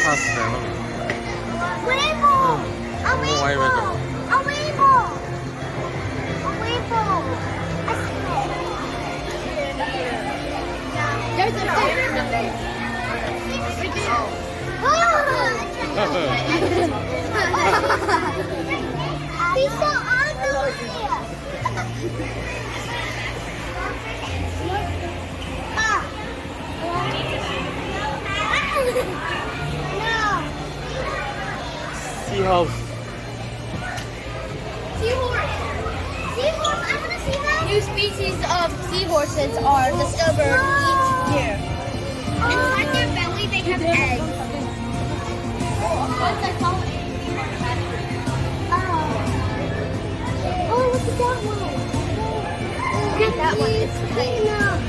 파스타야. Rainbow! A Oh, I rainbow! will. A rainbow! A rainbow! I see it. There's a fish. He's so ugly. Ah. No. Seahorse. Seahorse. Seahorse. I want to see that. New species of seahorses are discovered each year. Inside their belly, they have eggs. Once I saw it. Oh, look at that one. Look at that one. It's clean up.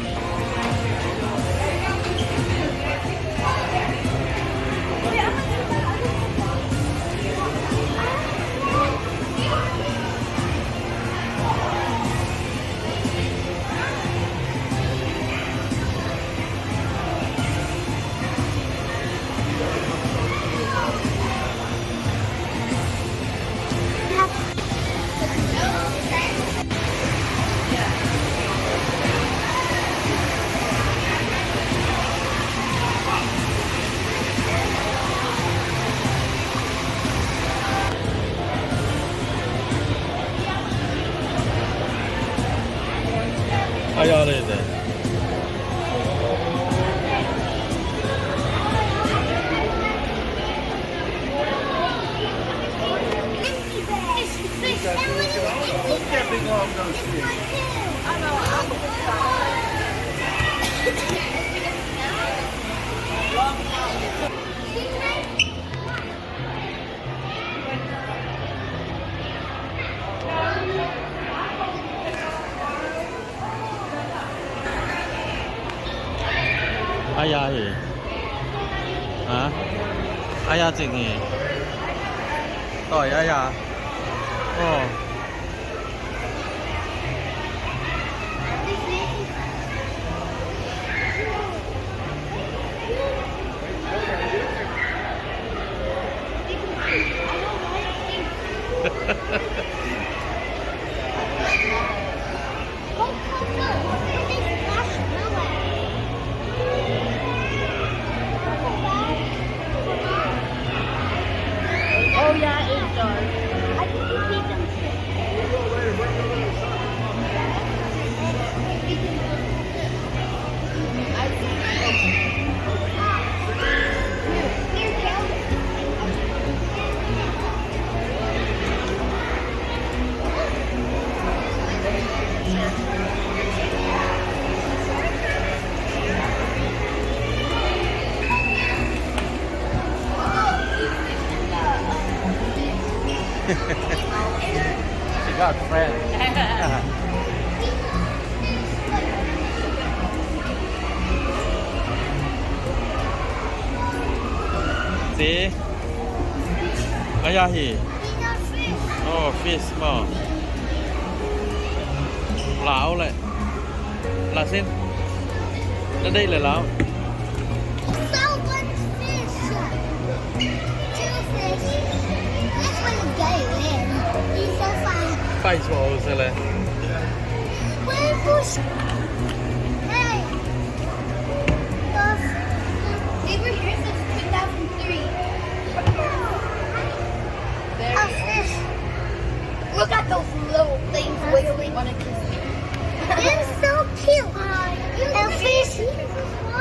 Hayalet. Aya hỉ? Hả? Aya chị nghỉ? Tỏi Aya? Ồ. Oh yeah, it does. I think you feed them She got friends. See? Aya hỉ? Oh, fish small. Lão lại. Là xin. Đây là lão. So one fish. Two fish. This one is getting in. He's so fine. Phải chỗ rồi lại. Where bush? Hey. Those. They were here since 2003. A fish. Look at those little things wiggling. They're so cute. A fish.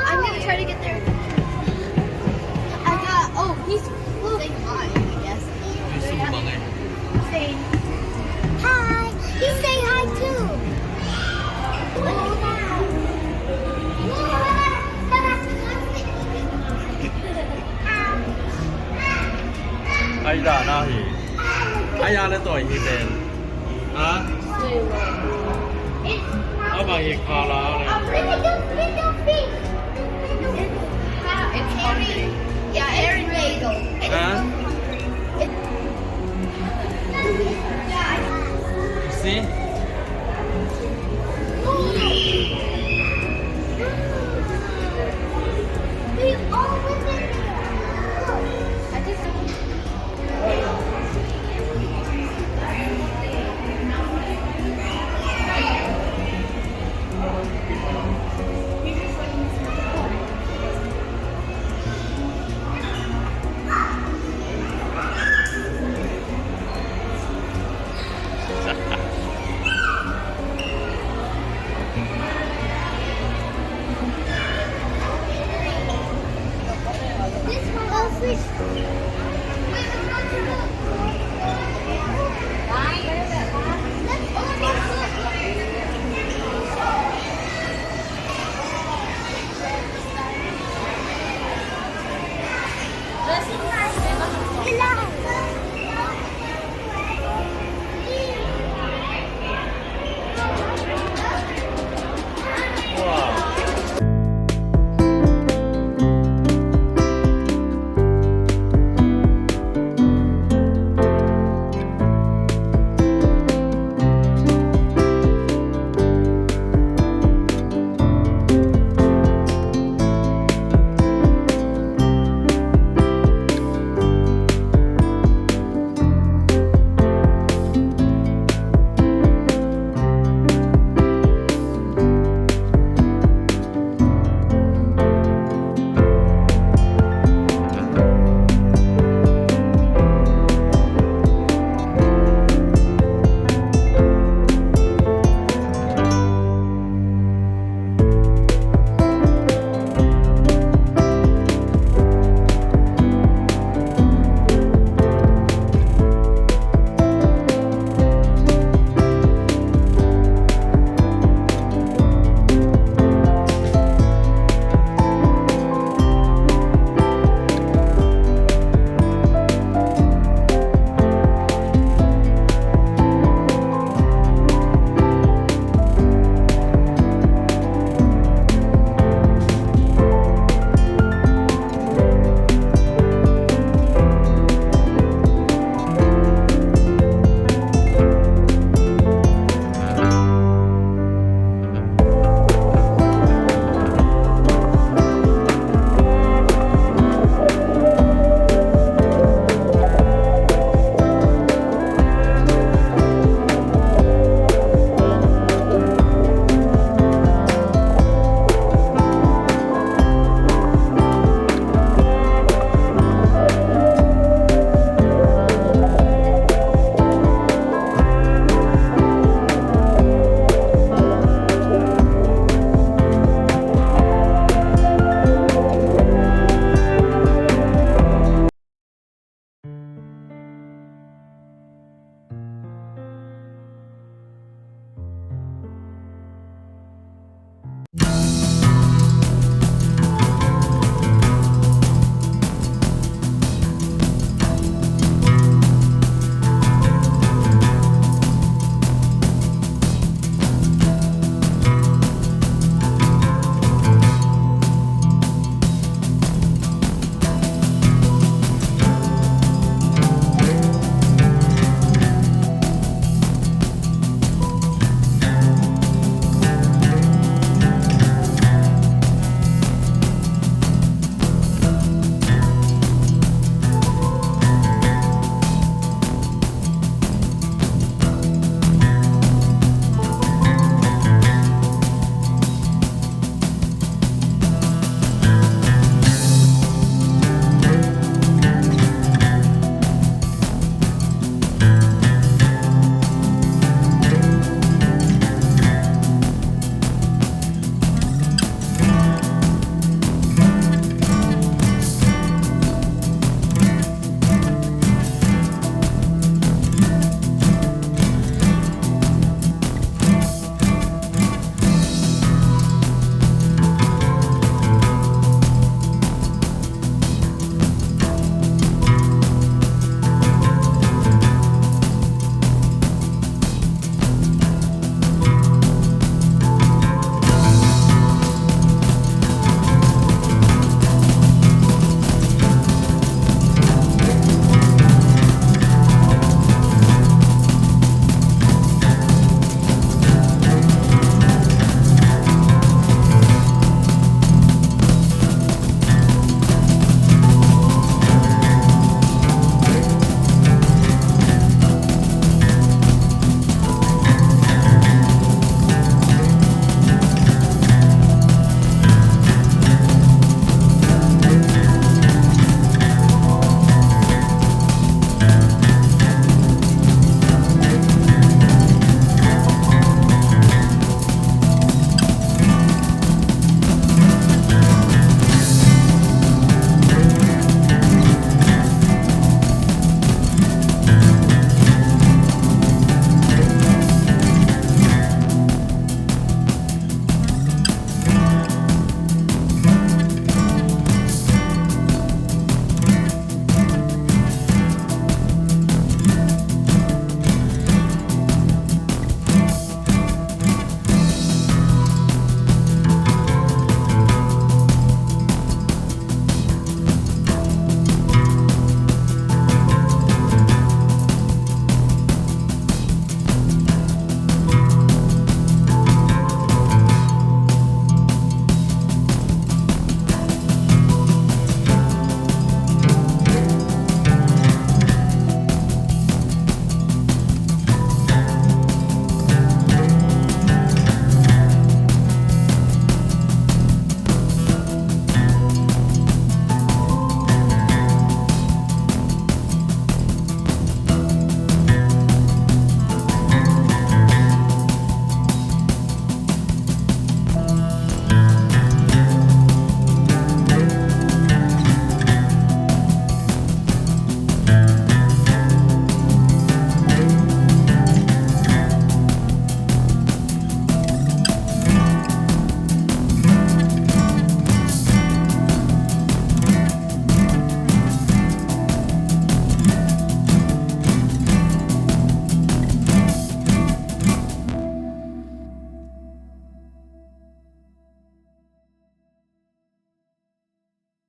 I'm gonna try to get there. I got. Oh, he's saying hi. I guess. Đi xung quanh này. Saying. Hi. He's saying hi too. Aya na hỉ? Aya lên tỏi hỉ bên. Hả? Ở mà hỉ khó là này. Little fish. It's hungry. Yeah, Aaron bagel. Hả? See?